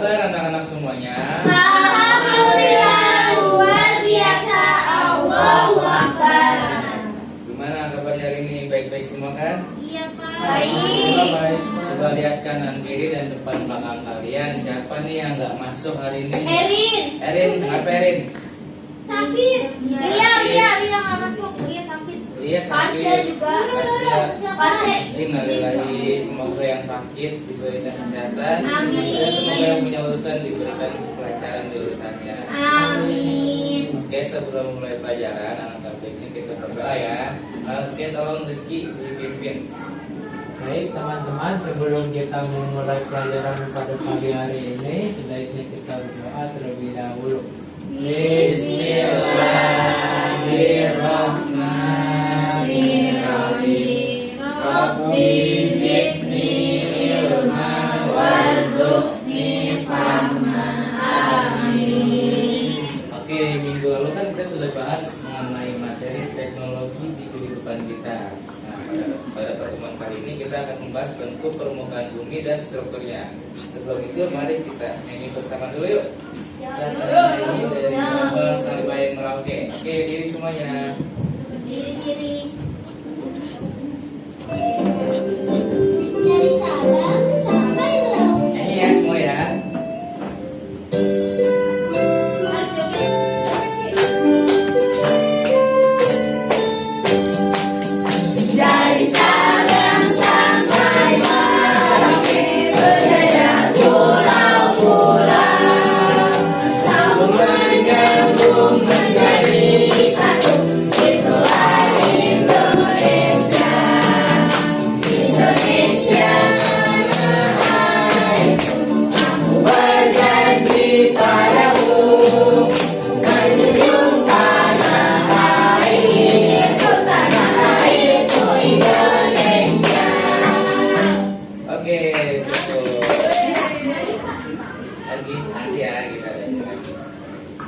kabar anak-anak semuanya? Alhamdulillah, luar biasa. Allahu Akbar. Gimana kabarnya hari ini? Baik-baik semua kan? Iya, Pak. Baik. Coba lihat kanan kiri dan depan belakang kalian. Siapa nih yang nggak masuk hari ini? Erin. Kenapa Erin? Sakit. Iya, nggak masuk. Iya, sakit. Iya sakit. Pasien juga. Pasien. Innalillahi, semoga yang sakit diberikan kesehatan. Amin. Dan semoga yang punya urusan diberikan kelancaran di urusannya. Amin. Oke, sebelum mulai pelajaran anak tablik ini kita berdoa ya. Oke, tolong Rizky dipimpin. Baik teman-teman, sebelum kita memulai pelajaran pada pagi hari ini, sebaiknya kita berdoa terlebih dahulu. Bismillahirrahmanirrahim. Rabbi zidni ilman warzuqni fahma. Amin. Oke, minggu lalu kan kita sudah bahas mengenai materi teknologi di kehidupan kita. Nah, pada pertemuan kali ini kita akan membahas bentuk permukaan bumi dan strukturnya. Sebelum itu mari kita nyanyi bersama dulu yuk. Dan nyanyi dari Sabang sampai Merauke. Oke, diri semuanya. Diri. Dari Sabang sampai Merauke. Nyanyi ya semua ya. Dari Sabang sampai Merauke, berjajar pulau-pulau, sambung menyambung menjadi satu. Itulah Indonesia. Indonesia mengenaiku, aku berjanji padamu, menjunjung tanah airku, tanah airku Indonesia. Oke, betul. Lagi ya kita lanjutkan.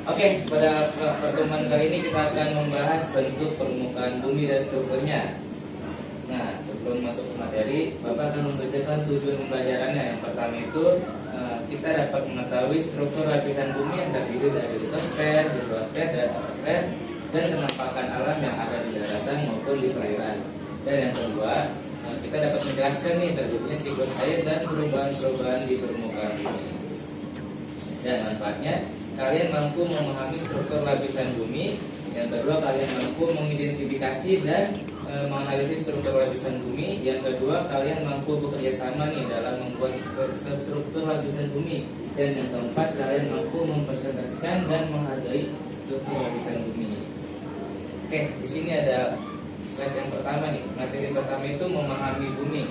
Oke, pada pertemuan kali ini kita akan membahas bentuk permukaan bumi dan strukturnya. Nah, sebelum masuk ke materi, Bapak akan membacakan tujuan pembelajarannya. Yang pertama itu kita dapat mengetahui struktur lapisan bumi yang terdiri dari litosfer, hidrosfer, dan atmosfer, dan kenampakan alam yang ada di daratan maupun di perairan. Dan yang kedua, kita dapat menjelaskan nih terjadinya siklus air dan perubahan-perubahan di permukaan bumi. Dan manfaatnya, kalian mampu memahami struktur lapisan bumi. Yang kedua, kalian mampu mengidentifikasi dan menganalisis struktur lapisan bumi. Yang kedua, kalian mampu bekerja sama nih dalam membuat struktur lapisan bumi. Dan yang keempat, kalian mampu mempresentasikan dan menghargai struktur lapisan bumi. Oke, di sini ada slide yang pertama nih. Materi pertama itu memahami bumi,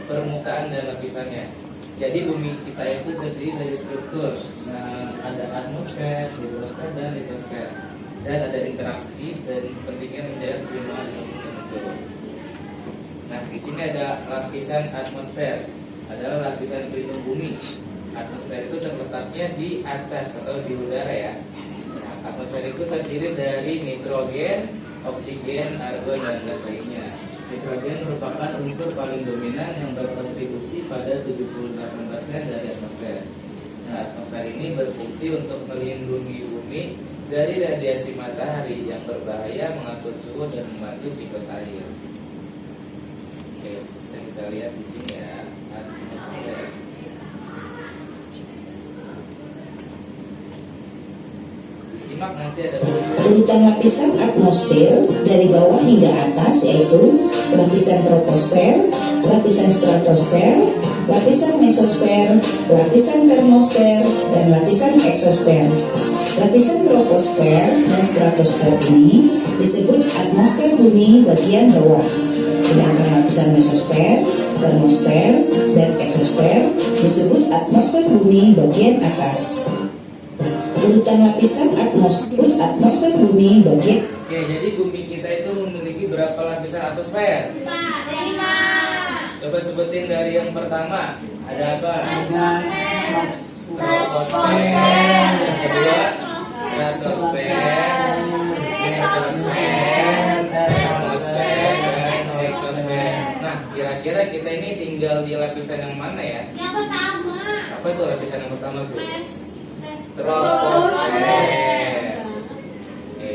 permukaan dan lapisannya. Jadi bumi kita itu terdiri dari struktur. Nah, ada atmosfer, hidrosfer, dan litosfer. Dan ada interaksi dan pentingnya menjaga keseimbangan ekosistem itu. Nah, di sini ada lapisan atmosfer, adalah lapisan pelindung bumi. Atmosfer itu terletaknya di atas atau di udara ya. Nah, atmosfer itu terdiri dari nitrogen, oksigen, argon, dan gas lainnya. Nitrogen merupakan unsur paling dominan yang berkontribusi pada 78% dari atmosfer. Nah, atmosfer ini berfungsi untuk melindungi bumi dari radiasi matahari yang berbahaya, mengatur suhu, dan membantu siklus air. Oke, bisa kita lihat di sini ya, atmosfer. Disimak nanti ada Urutan lapisan atmosfer dari bawah hingga atas yaitu lapisan troposfer, lapisan stratosfer, lapisan mesosfer, lapisan termosfer, dan lapisan eksosfer. Lapisan troposfer dan stratosfer ini disebut atmosfer bumi bagian bawah, sedangkan lapisan mesosfer, termosfer, dan eksosfer disebut atmosfer bumi bagian atas. Urutan lapisan atmosfer bumi bagian. Oke, jadi bumi kita itu memiliki berapa lapisan atmosfer? 5. Coba sebutin dari yang pertama. Ada apa? Troposfer. Yang kedua, stratosfer, mesosfer, termosfer, dan eksosfer. Nah, Kira-kira kita ini tinggal di lapisan yang mana ya? Yang pertama. Apa itu lapisan yang pertama, Bu? Troposfer. Troposfer. Oke.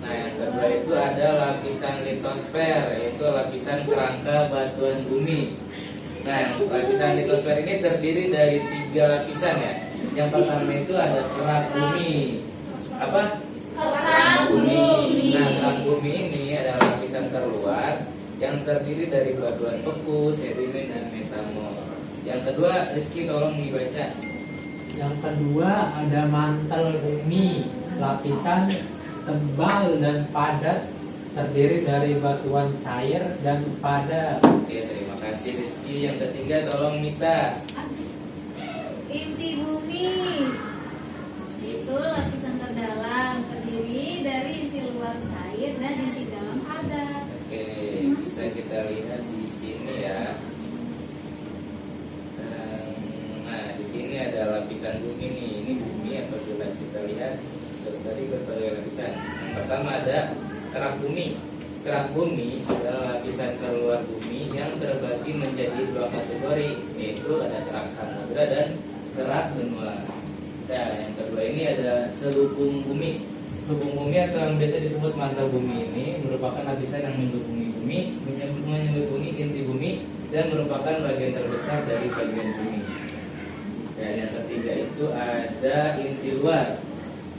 Nah, yang kedua itu ada lapisan litosfer, yaitu lapisan kerangka batuan bumi. Nah, yang lapisan litosfer ini terdiri dari 3 lapisan ya. Yang pertama itu ada kerak bumi. Apa? Kerak bumi. Nah, kerak bumi ini adalah lapisan terluar yang terdiri dari batuan beku, sedimen, dan metamor. Yang kedua, Rizky tolong dibaca. Yang kedua ada mantel bumi, lapisan tebal dan padat terdiri dari batuan cair dan padat. Oke, terima kasih Rizky. Yang ketiga, tolong Mita. Inti bumi itu lapisan terdalam, terdiri dari inti luar cair dan inti dalam padat. Oke, bisa kita lihat di sini ya. Nah, di sini ada lapisan bumi nih. Ini bumi apabila kita lihat dari berbagai lapisan. Yang pertama ada kerak bumi. Kerak bumi adalah lapisan terluar bumi yang terbagi menjadi 2 kategori, yaitu ada kerak samudra dan kerak benua. Nah, yang kedua ini ada selubung bumi. Selubung bumi atau yang biasa disebut mantel bumi ini merupakan lapisan yang menyelubungi bumi, menyelubungi inti bumi, dan merupakan bagian terbesar dari bagian bumi. Dan yang ketiga itu ada inti luar.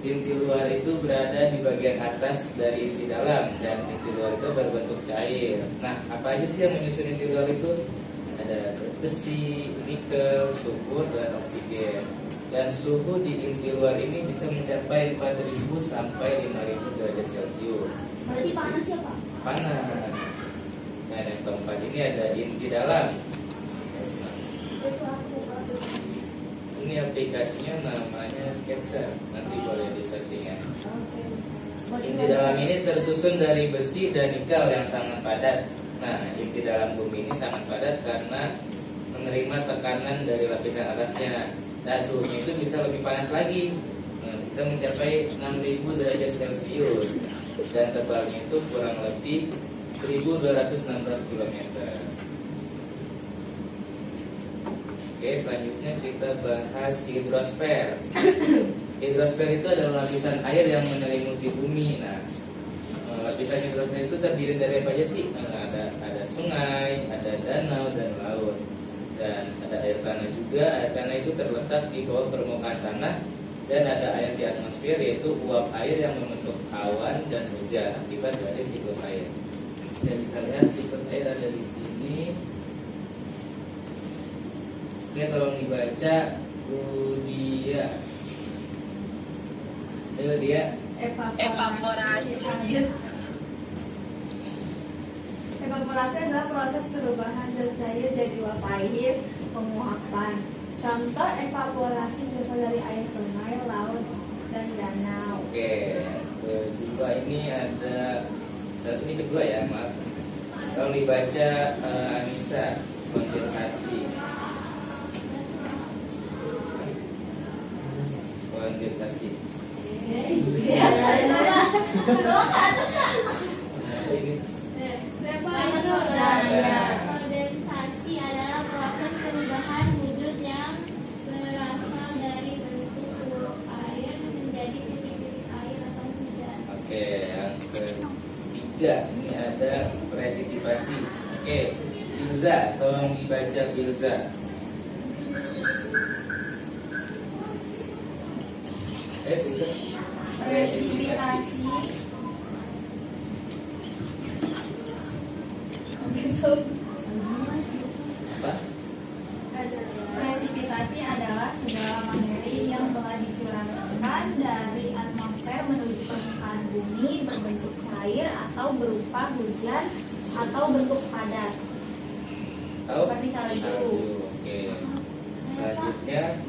Inti luar itu berada di bagian atas dari inti dalam, dan inti luar itu berbentuk cair. Nah, apa aja sih yang menyusun inti luar itu? Ada besi, nikel, sulfur, dan oksigen. Dan suhu di inti luar ini bisa mencapai 4.000 sampai 5.000 derajat Celcius. Berarti panas ya, Pak? Panas. Nah, yang keempat ini ada inti dalam. Itu aku. Ini aplikasinya namanya Sketsa. Nanti boleh disearching ya. Inti dalam ini tersusun dari besi dan nikel yang sangat padat. Nah, inti dalam bumi ini sangat padat karena menerima tekanan dari lapisan atasnya. Nah, suhunya itu bisa lebih panas lagi. Nah, bisa mencapai 6.000 derajat Celcius. Dan tebalnya itu kurang lebih 1.216 km. Oke, selanjutnya kita bahas hidrosfer. Hidrosfer itu adalah lapisan air yang menyelimuti bumi. Nah, lapisan hidrosfer itu terdiri dari apa aja sih? Ada sungai, ada danau, dan laut. Dan ada air tanah juga. Air tanah itu terletak di bawah permukaan tanah. Dan ada air di atmosfer, yaitu uap air yang membentuk awan dan hujan akibat dari siklus air. Kita bisa lihat siklus air ada di sini. Oke, tolong dibaca Dia. Ayo dia. Evaporasi. Evaporasi adalah proses perubahan zat cair jadi uap air penguapan. Contoh evaporasi berasal dari air sungai, laut, dan danau. Oke, yang kedua ini ada ini kedua ya, maaf. Tolong dibaca Anissa, kondensasi. Kondensasi. Sini. Kondensasi adalah proses perubahan wujud yang berasal dari bentuk uap air menjadi titik-titik air atau hujan. Oke, yang ketiga ini ada presipitassi. Oke, Ilza, tolong dibaca Ilza. Ilza. Presipitasi Apa? Presipitasi adalah segala materi yang telah dicurahkan dari atmosfer menuju permukaan bumi berbentuk cair atau berupa hujan atau bentuk padat. Tahu? Seperti salju. Oke. Selanjutnya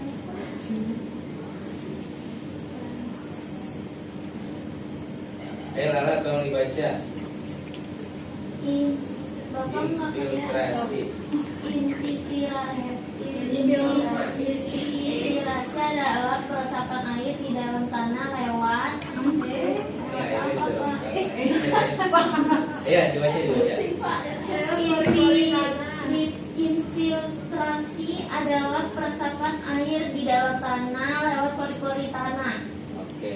Lala, tolong dibaca. Bapak nggak Infiltrasi. Infiltrasi adalah peresapan air di dalam tanah lewat Ini airnya di dalam tanah. Ya, dibaca. Infiltrasi adalah peresapan air di dalam tanah lewat pori-pori tanah. Oke.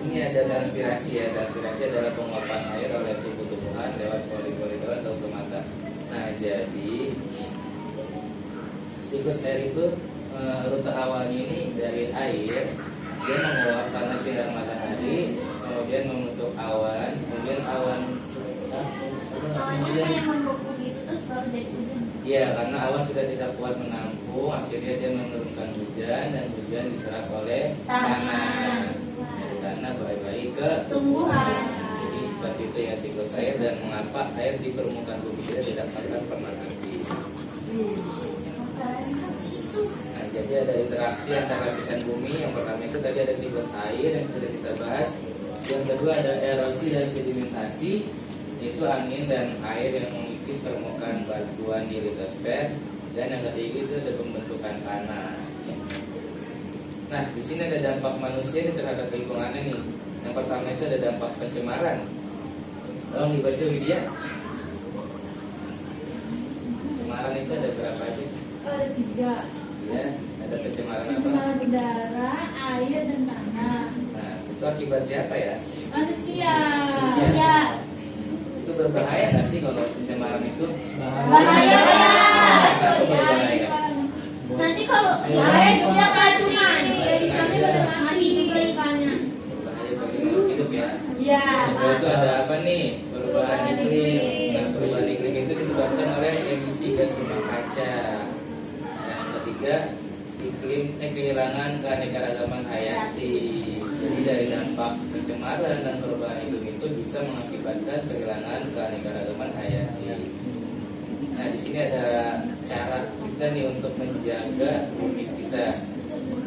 Ini ada transpirasi ya. Transpirasi adalah penguapan air oleh tumbuh-tumbuhan lewat pori-pori atau stomata. Nah, jadi siklus air itu rute awalnya ini dari air, dia menguap karena sinar matahari, kemudian membentuk awan, kemudian awan Awalnya kayak membeku gitu terus baru jadi hujan. iya, karena awan sudah tidak kuat menampung, akhirnya dia menurunkan hujan dan hujan diserap oleh tanah. Dari tanah balik-balik ke Tumbuhan. Jadi seperti itu ya siklus air, dan mengapa air di permukaan bumi tidak akan pernah habis. Nah, jadi ada interaksi antara lapisan bumi. Yang pertama itu tadi ada siklus air yang sudah kita bahas. Yang kedua ada erosi dan sedimentasi, yaitu angin dan air yang mengikis permukaan batuan di litosfer. Dan yang ketiga itu ada pembentukan tanah. Nah, di sini ada dampak manusia terhadap lingkungannya nih. Yang pertama itu ada dampak pencemaran. Tolong dibaca Widya. Pencemaran itu ada berapa aja? Ada 3. Ya, ada pencemaran apa? Pencemaran udara, air, dan tanah. Nah, itu akibat siapa ya? Manusia. Ya, Itu berbahaya nggak sih kalau pencemaran itu? bahaya Kenapa ya. berbahaya? Nanti kalau air dia keracunan, jadi kami mati juga ikannya. Berbahaya bagi makhluk hidup ya. Ya. Nah, itu ada apa nih? Perubahan iklim. Nah, perubahan iklim itu disebabkan oleh emisi gas rumah kaca. Dan yang ketiga, kehilangan keanekaragaman hayati. Jadi dari dampak pencemaran dan perubahan iklim itu bisa mengakibatkan kehilangan keanekaragaman hayati. Nah, di sini ada cara kita nih untuk menjaga bumi kita.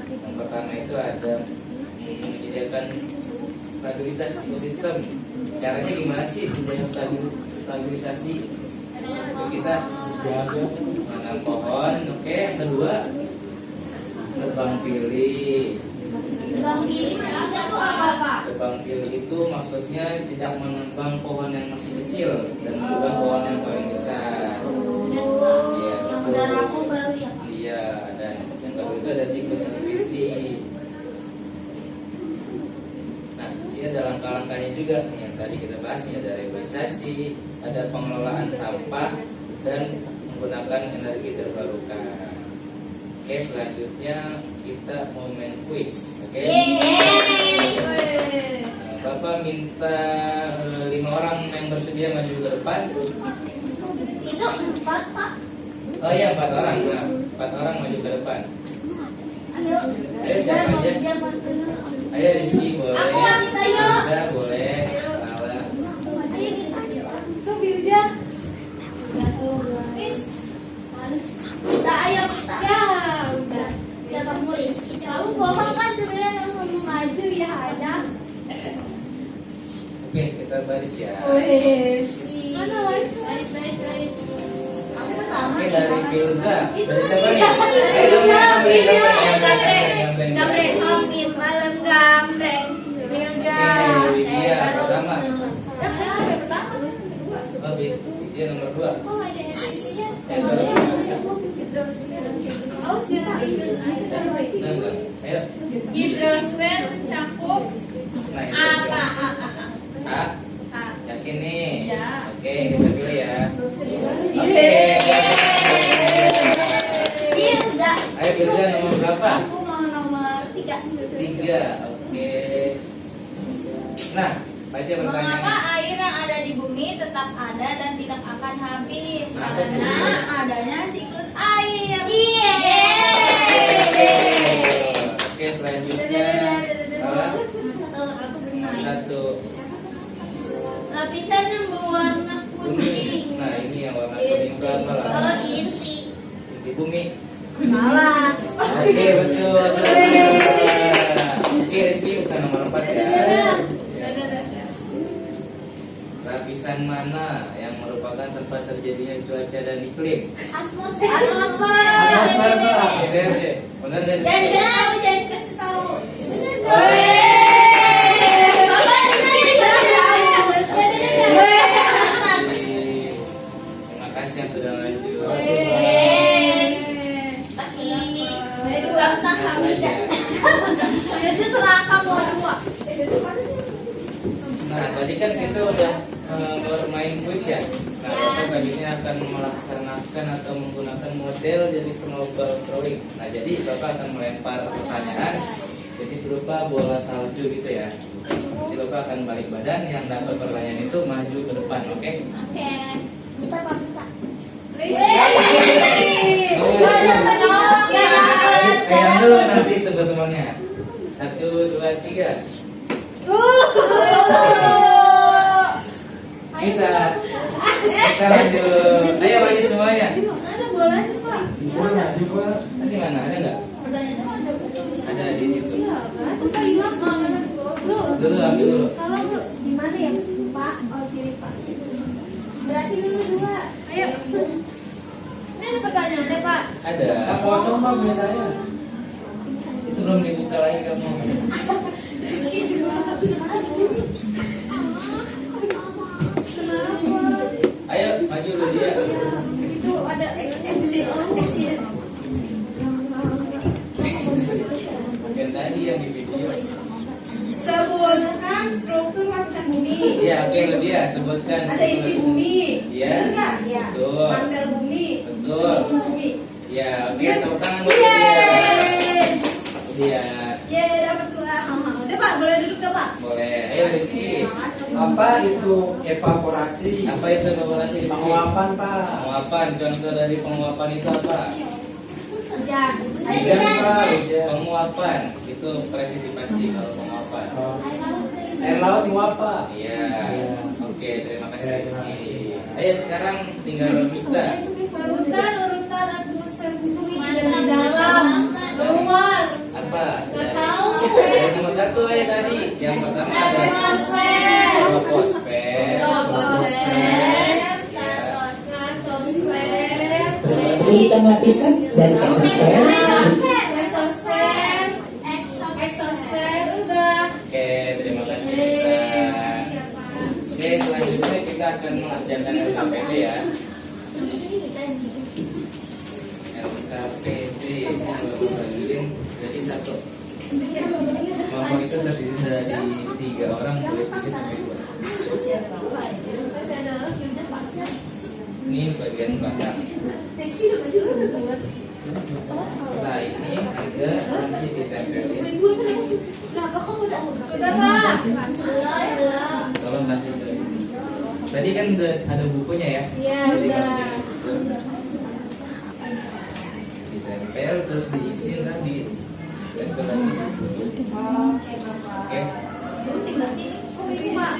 Yang pertama itu ada menyediakan stabilitas ekosistem. Caranya gimana sih menjaga stabilisasi kita? Menanam pohon. Oke, yang kedua tebang pilih. Bang Billy ada tuh apa Pak? Tebang pilih itu maksudnya tidak menebang pohon yang masih kecil dan menebang pohon yang paling besar. Iya, Yang betul. udah rapuh baru ya Pak. Iya, dan yang kedua itu ada siklus nutrisi. Nah, di sini ada langkah-langkahnya juga nih, yang tadi kita bahas nih, ada reboisasi, ada pengelolaan sampah, dan menggunakan energi terbarukan. Oke, selanjutnya kita mau main quiz. Oke. Nah, Bapak minta 5 orang yang bersedia maju ke depan. Itu 4 Pak. Oh iya, 4 orang. Nah, 4 orang maju ke depan. Ayo. Ayo, siapa aja? Ayo Rizky boleh. Aku yang minta, yuk. Bisa boleh. Lala. Ayo kita. Kok Bilja? Is. Harus kita ayo kita. Ya, udah. Ya kamu Rizky. Kamu bohong kan sebenarnya kamu mau maju ya ada. Oke, kita baris ya. Wih. Mana lagi? Baris. Aku pertama. Oke, dari Filza. Itu Dari siapa nih? dia. Gambreng. Gambreng malam gambreng. Bilja. Oke, Widya pertama. Pertama. Oh, Widya nomor 2. Oh ada Indonesia. Oh, sudah. Enggak. Ayo. Hidrosfer mencakup Nah, itu. Apa? A. Yakin nih? Iya. Oke, kita pilih ya. Oke. Bilza. Ayo Filza nomor berapa? Aku mau nomor 3. 3. Oke. Nah, baca Mengapa pertanyaannya. air yang ada di bumi tetap ada dan tidak akan habis? Kenapa Karena tuh? adanya siklus air. Oke, selanjutnya. Satu. Lapisan yang berwarna kuning. Nah, ini yang warna kuning itu apa lah? Oh inti. Di bumi. Malah. Oke, betul. Oke, Rizky usaha nomor 4 ya. Lapisan mana yang merupakan tempat terjadinya cuaca dan iklim? Atmosfer. Atmosfer, Pak. Oke, benar nggak? Jangan kasih tahu. Oke. Bapak di sini. kuis ya. Nah, Bapak selanjutnya akan melaksanakan atau menggunakan model dari snowball throwing. Nah, jadi Bapak akan melempar pertanyaan jadi berupa bola salju gitu ya. Jadi Bapak akan balik badan, yang dapat pertanyaan itu maju ke depan, oke? Oke. Kita Pak. Pegang dulu nanti teman-temannya. 1, 2, 3. Kita lanjut. Ayo maju semuanya. Ada bolanya Pak. Tadi mana? Ada nggak? Ada di situ. Suka hilang mana Dulu ambil dulu. Kalau lu gimana ya Pak? Oh kiri Pak. Berarti dulu 2. Ayo. Ini ada pertanyaannya Pak. Ada. Kosong Pak biasanya. Itu belum dibuka lagi kamu. Rizky juga. Ayo maju dulu dia. Itu ada accident. Yang tadi yang di video. Sebutkan struktur lapisan bumi. Iya, oke lu dia sebutkan. Ada inti bumi. Iya. Benar nggak? Ya. Betul. Mantel bumi. Betul. Seluruh bumi. Ya, oke tepuk tangan buat dia. Yeay. Dia. Yeay, dapat 2. Udah Pak, boleh duduk ke Pak? Boleh. Ayo Rizky. Apa itu evaporasi? Apa itu evaporasi Rizky? Penguapan Pak. Penguapan. Contoh dari penguapan itu apa? Hujan. Hujan Pak. Hujan. Penguapan itu presipitasi kalau penguapan. Air laut nguap Pak. Iya. Oke, terima kasih Rizky. Ayo sekarang tinggal kita. Sebutkan urutan atmosfer bumi Mana dari dalam? dalam, luar. Apa? Nggak tahu. Yang nomor 1 aja tadi. Yang pertama ada Atmosfer. troposfer. Troposfer. Ya. Stratosfer. Urutan lapisan dan eksosfer. Mesosfer. Exosfer. Udah. Oke, terima kasih Rita. Oke, selanjutnya kita akan mengerjakan LKPD ya. LKPD ini yang Bapak bagiin jadi 1. Kelompok itu terdiri dari 3 orang, boleh 3 sampai 2. Ini bagian belakang. Setelah ini ada nanti ditempelin. Udah Pak. Tolong kasih dulu. Tadi kan udah ada bukunya ya? Iya, Jadi udah. masukin ke situ. Ditempel terus diisi tadi. Tempel lagi. Oke Bapak. Oke. Oh ini Pak.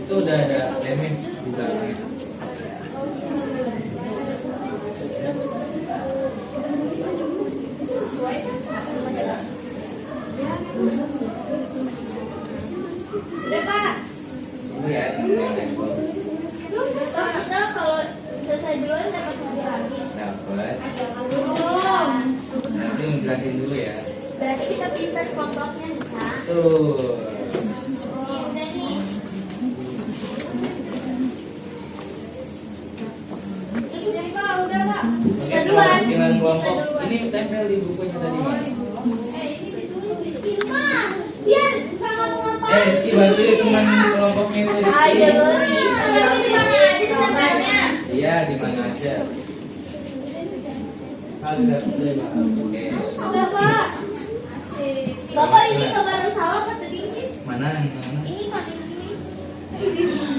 Itu udah ada lemnya di belakangnya. Udah Pak. Ini ya yang nempel. Terus kita kalau selesai duluan dapat hadiah lagi. Dapat. Belum. Nanti menjelasin dulu ya. Berarti kita pinter kelompoknya bisa. Tuh. Nih, udah nih. Jadi Pak, udah Pak. Oke, duluan. dengan kelompok ini tempel di bukunya tadi Mas. Ini betul Rizky Pak. Biar nggak ngomong apa. Rizky bantuin teman kelompoknya itu Rizky. Ayo beli. Tapi di mana aja tempatnya? Iya, di mana aja. Ada saya Pak. Oke. Udah Pak. Asik. Bapak ini gambar sawah apa tadi sih? Mana? Mana? Ini Pak ini.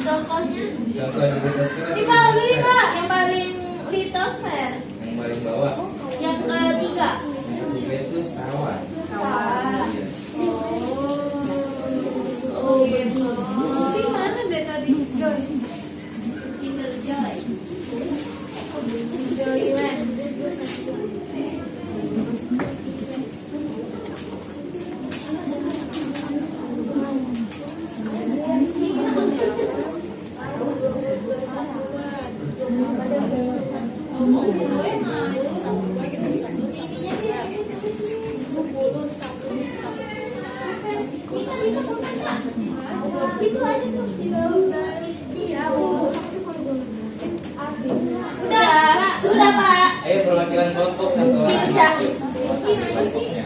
Contohnya. Contoh di litosfer. Ini Pak, ini Pak yang paling litosfer. Yang paling bawah. Yang ketiga. Yang ketiga itu sawah. Sawah. Iya. Oh gitu. Di mana deh tadi Joy? Kinder Joy. Joyland. Sudah Pak. Ayo perwakilan kelompok satu orang. Iya. Kelompoknya.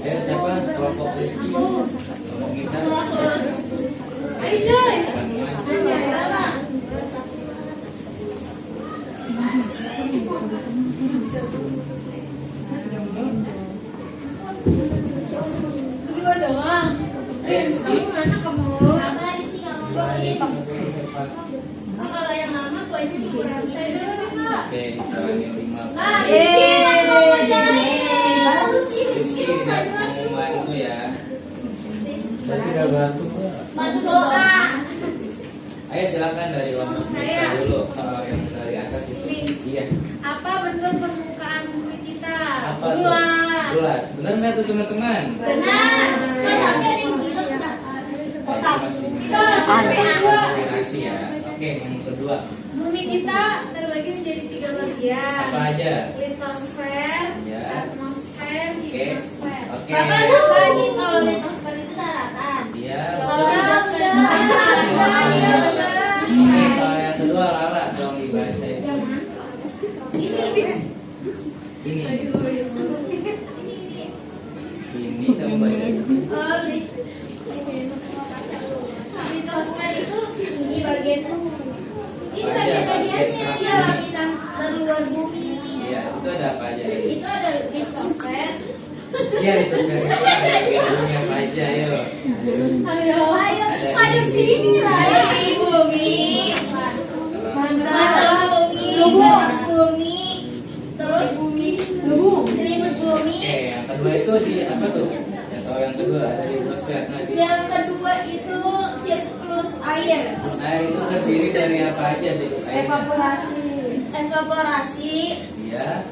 Ayo siapa? Kelompok Rizky. Kelompok kita. Ayo Joy. Dua doang. Rizky. Mana kamu? Apa di sini kamu? Kalau yang lama poinnya dikurangi. Saya dulu nih, Pak. Oke, kurangin 5. Rizky tidak mau bantu ya. Saya sudah bantu Pak. Bantu doa. Ayo silakan dari kelompok kita dulu. Yang dari atas itu. Iya. Apa bentuk permukaan bumi kita? Apa tuh? Bulat. Benar nggak tuh teman-teman? Benar. Kan ada yang bilang Kotak. Inspirasi ya. Oke, yang kedua. Bumi kita terbagi menjadi 3 bagian. Apa aja? Litosfer, Ya. atmosfer, Oke. hidrosfer. Oke. Bapak nambahin kalau litosfer itu daratan. Iya. Kalau hidrosfer itu Oke, soal yang kedua Lala dong dibaca itu. Ini. Ini kamu baca. litosfer itu ini bagian ini Bagian bagian tadiannya serat dia bumi. lapisan terluar bumi. Iya, itu ada apa aja? Itu ada litosfer. Iya, itu sekarang itu ada bumi apa aja, yuk. Ayo, madep sini lah. Ada bumi, mantel bumi, gerak bumi, terus selimut bumi. Oke, yang kedua itu di apa tuh? Yang soal yang kedua ada di prospek. Nah, di Yang kedua itu siklus air, air itu terdiri dari apa aja sih Gus air? evaporasi, Iya.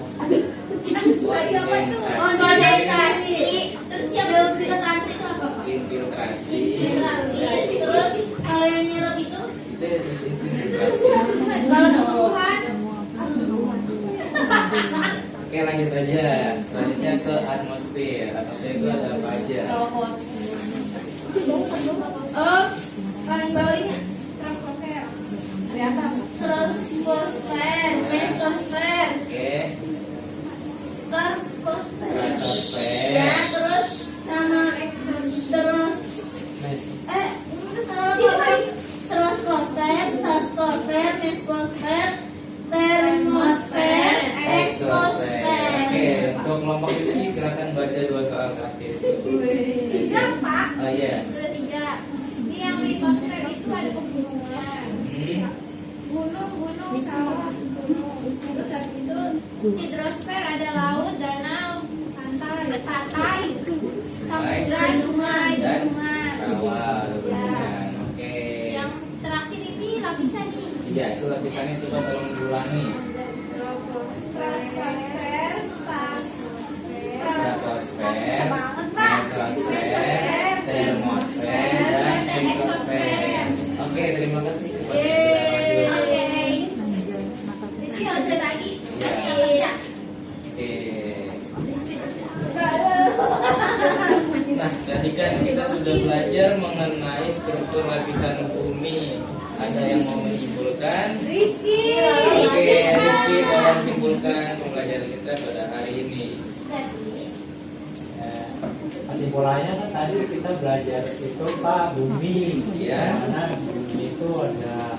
kondensasi, terus yang filtrasi itu apa Pak? Infiltrasi. Infiltrasi. Terus kalau yang nyerap itu Itu infiltrasi. kalau tumbuhan. Oke, lanjut aja. Selanjutnya ke atmosfer. Atmosfer itu ada apa aja? Oh, paling bawah ini troposfer. Troposfer, mesosfer, Oke. stratosfer. Stratosfer. Ya, terus sama terus Mes. itu salah apa? Troposfer, stratosfer, mesosfer, termosfer, exosfer. Oke, untuk kelompok Rizky silakan baca 2 soal terakhir. Tiga, Pak. Oh iya. Sudah 3. Ini yang litosfer itu ada pegunungan. Gunung, sawah, terus habis itu hidrosfer ada laut, danau, pantai, samudra, sungai, Dan gunungan. rawa, bendungan. Oke. Yang terakhir ini lapisan nih. Iya, itu lapisannya coba tolong diulangi. Stratosfer, Stratosfer, banget, Pak. mesosfer, termosfer, dan exosfer. Oke, terima kasih kepada Oke. Oke. Rizky lanjut lagi. Iya. Nah, tadi kan kita sudah belajar mengenai struktur lapisan bumi. Ada yang mau menyimpulkan? Rizky. Oke, Rizky tolong simpulkan pembelajaran kita pada hari ini. Kesimpulannya kan tadi kita belajar itu Pak bumi. Iya. Mana bumi itu ada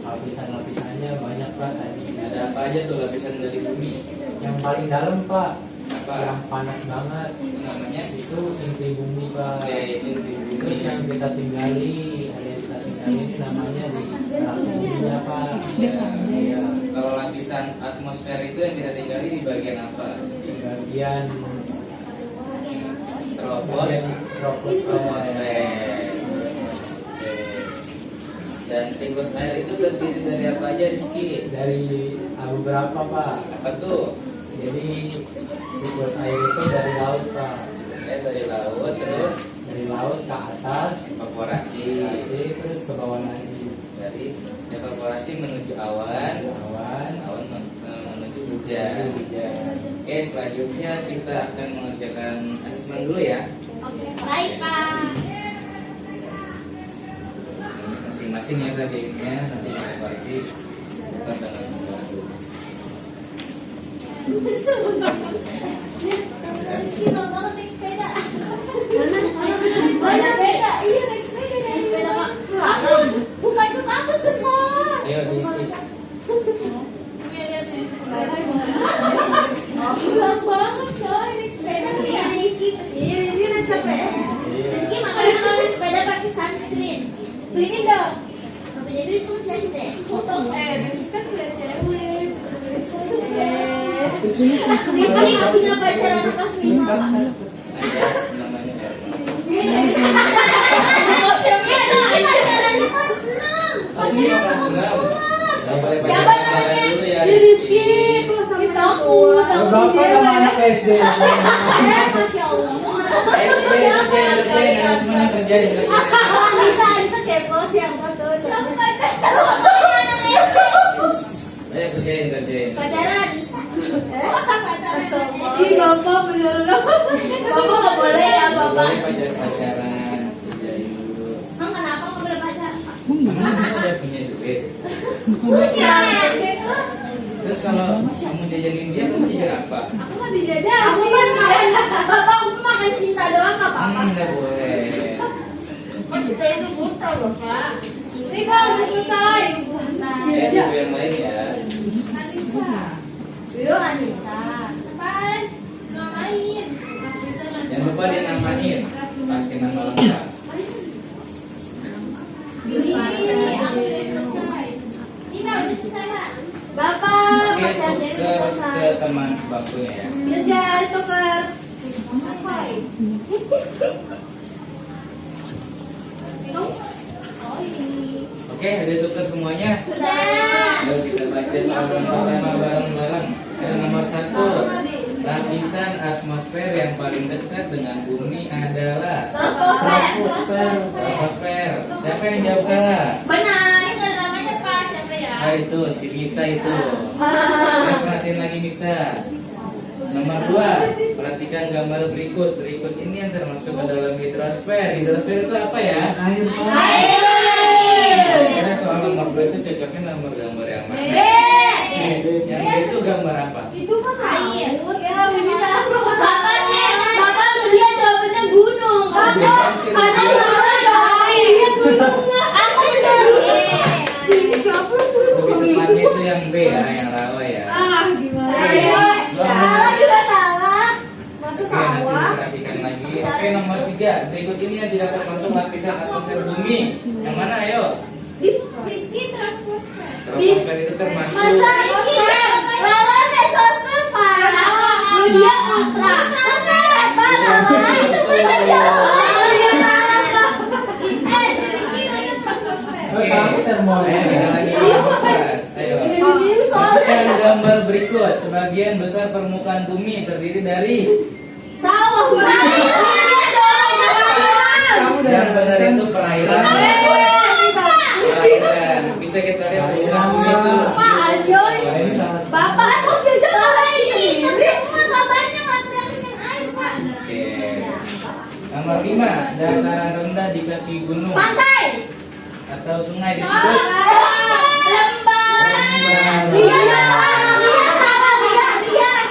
lapisan-lapisannya banyak Pak tadi. Ada apa aja tuh lapisan dari bumi? Yang paling dalam Pak, Apa? yang panas banget Itu namanya? itu inti bumi Pak. Oke, itu di bumi. Terus yang kita tinggali, ada yang kita tinggali ini namanya di lapis buminya Pak. Ya. Kalau lapisan atmosfer itu yang kita tinggali di bagian apa? Di bagian Troposfer. Dan siklus air itu terdiri dari apa aja Rizky? dari beberapa Pak. Apa tuh? Jadi siklus air itu dari laut Pak. Dari laut terus Dari laut ke atas, evaporasi. terus ke bawah lagi. Dari evaporasi menuju awan, Awan, awan menuju hujan. Oke, selanjutnya kita akan mengerjakan asesmen dulu ya. Baik, Pak. Masing-masing ya tadinya nanti evaluasi bukan dengan sesuatu. Rizky mau banget naik sepeda. Mana? Mana beda? Iya naik sepeda. Naik sepeda, Pak. Riz deh. Riz kan udah cewek. Rizky nggak punya pacar anak kelas 5. Ada namanya Pacarannya kelas 6. Pacarannya kelas 6. Siapa namanya? Dulu ya, Rizky, kelas sama takut. Bapak sama anak SD. Masya Allah. kerjain, harus mana kerjain. Bisa kepo siapa tuh? Siapa Ayo kerjain. Pacaran bisa. Ih, Bapak bener dong. Bapak nggak boleh ya Bapak. Boleh pacaran, kerjain dulu. Emang kenapa nggak boleh pacaran? Kamu udah punya duit. Punya. Terus kalau kamu jajanin dia, kamu jajan apa? Aku mah dijajah. Aku kan makan. Bapak aku makan cinta doang nggak apa-apa. Nggak boleh. Kan cinta itu buta Bapak. Ini kan udah selesai. Ya, dulu yang lain ya. Biru kan bisa. Jangan lupa dinamain. Pakai nama lengkap. Bapak, Oke, pacarnya udah tuker ke selesai. teman sebangkunya ya. Ya jangan tuker. Oke, ada tuker semuanya. Sudah. Ayo kita baca soal pertama bareng-bareng. Yang nomor 1, lapisan atmosfer yang paling dekat dengan bumi adalah Troposfer. troposfer. Siapa yang jawab salah? Benar. Itu namanya Pak siapa ya? Ah, itu si Mita itu. Ayo perhatiin lagi Mita. Nomor 2, perhatikan gambar berikut. Berikut ini yang termasuk ke dalam hidrosfer. Hidrosfer itu apa ya? Air. Karena soal nomor 2 itu cocoknya nomor gambar yang mana? Yang B itu gambar apa? Itu kan Air. Ya, bisa. Bapak sih, Bapak lu dia jawabannya gunung. Karena gunung ada air. Dia gunungnya. Aku udah. Ini siapa Lebih tepatnya itu yang B ya, yang rawa ya. gimana? Salah juga salah. Masa Oke, nanti diperhatikan lagi. Oke, nomor 3. Berikut ini yang tidak termasuk lapisan atmosfer bumi. Yang mana, ayo? Rizky transfer. Troposfer itu termasuk. Lala mesosfer parah. Dia ultra. Itu benar jawabannya. Dia salah Pak. Rizky nanya transfer. Oke, Kamu termos. ayo kita lagi. Ayo. Perhatikan gambar berikut. Sebagian besar permukaan bumi terdiri dari. Sawah. Yang benar itu perairan. Perairan. Bisa kita lihat permukaan bumi itu. Nah, ini sama. Bapak kan jajan salah ini. Oke. Nomor 5, dataran rendah di kaki gunung Pantai. atau sungai disebut Lembah. lembah. Dia salah.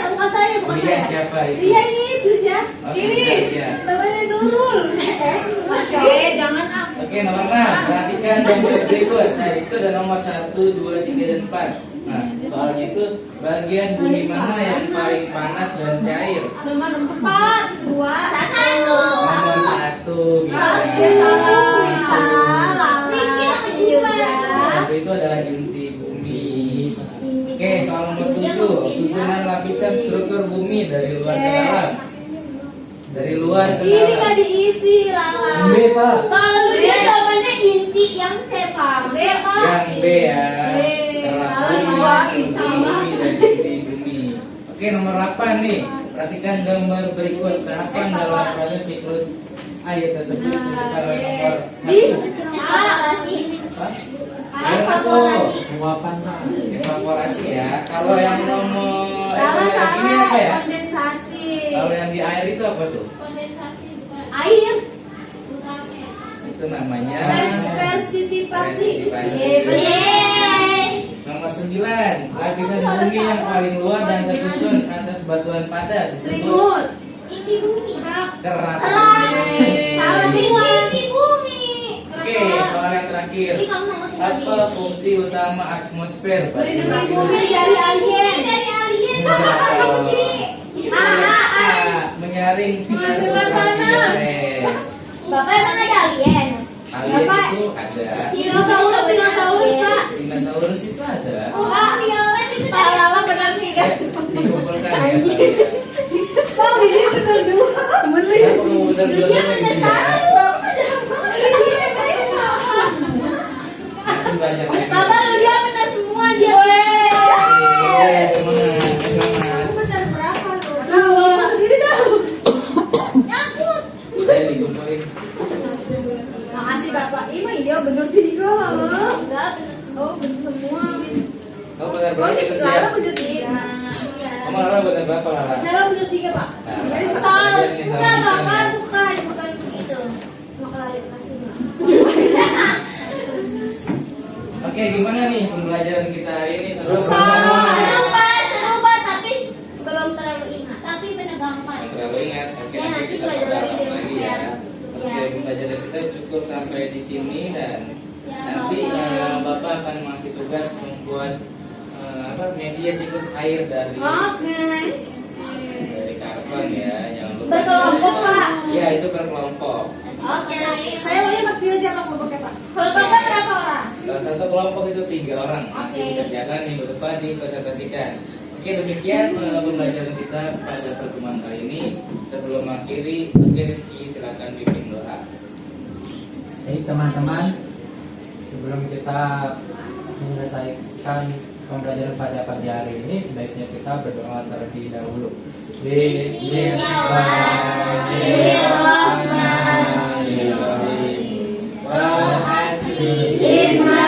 Bukan saya, bukan Dia saya. siapa itu? Dia ini itu ya. Oke, Ini ya. namanya Nurul. Jangan ah. Oke, nomor 6, perhatikan gambar berikut. Nah, di situ ada nomor 1, 2, 3, dan 4. Nah, soalnya itu bagian bumi mana yang paling panas dan cair? Nomor 4, 2, 1. Nomor 1 bisa. Dia salah. Satu itu adalah inti bumi. Oke, soal nomor 7, susunan lapisan struktur bumi dari luar ke dalam. Dari luar ke Ini nggak dalam. diisi, Lala. B, Pak. Kalau dia jawabannya inti yang C Pak. B Pak. Yang B ya. Terlalu bumi dan inti bumi. Oke, nomor 8 nih. Perhatikan gambar berikut. Tahapan dalam proses siklus air tersebut. Kalau nomor 1. Evaporasi. Evaporasi. Uapan, Pak. Evaporasi ya. Kalau yang nomor Lala yang ini apa salah, ya? kondensasi. Kalau yang di air itu apa tuh? Kondensasi bukan. Air. Itu namanya Resversifikasi. Yeay. nomor 9. Lapisan bumi yang paling luar dan tersusun atas batuan padat disebut Selimut. Inti bumi. kerak. Salah sih. Inti bumi. Oke, soal yang terakhir. Jadi kamu mau Apa fungsi utama atmosfer? Melindungi bumi dari alien. Menyaring sinar Menghasilkan ultraviolet. Bapak emang ada alien. Alien Bapak. itu ada. Dinosaurus, Pak. Iya, benar dua-duanya gitu ya. Makin banyak lagi. Bapak lu dia benar semua dia. Iya, semangat. Benar berapa lu? Sendiri dah. Nyangkut. Saya dikumpulin. Makasih Bapak. Iya bener 3 lah. Enggak benar semua. Oh bener semua. Kamu benar Oh berapa ini itu Lala ya? bener 3. Iya. Kamu Lala benar berapa Lala? Lala bener 3 Pak. Nah, Salah. Lala ini Enggak sama Bapak, kita. bukan begitu. Mau klarifikasi nggak? Oke, gimana nih pembelajaran kita hari ini? Seru Seru banget. Pak, tapi belum terlalu ingat. Tapi benar gampang. Terlalu ingat. Oke, Ya, nanti kita belajar lagi perdalam deh, lagi Mas, ya. ya. Oke, Ya. pembelajaran kita cukup sampai di sini dan Ya, nanti Bapak. Bapak akan masih tugas membuat media siklus air dari karbon ya, jangan lupa. Berkelompok, Pak. Iya, itu berkelompok. Oke. Saya maunya Pak Pio aja Pak kelompoknya Pak. Kalau Bapak berapa orang? Dalam satu kelompok itu 3 orang. Nanti Oke. dikerjakan minggu depan dipresentasikan. Oke, demikian pembelajaran kita pada pertemuan kali ini. Sebelum mengakhiri, oke Rizky silakan bimbing doa. Baik teman-teman, sebelum kita menyelesaikan pembelajaran pada pagi hari ini, sebaiknya kita berdoa terlebih dahulu. Bismillahirrahmanirrahim.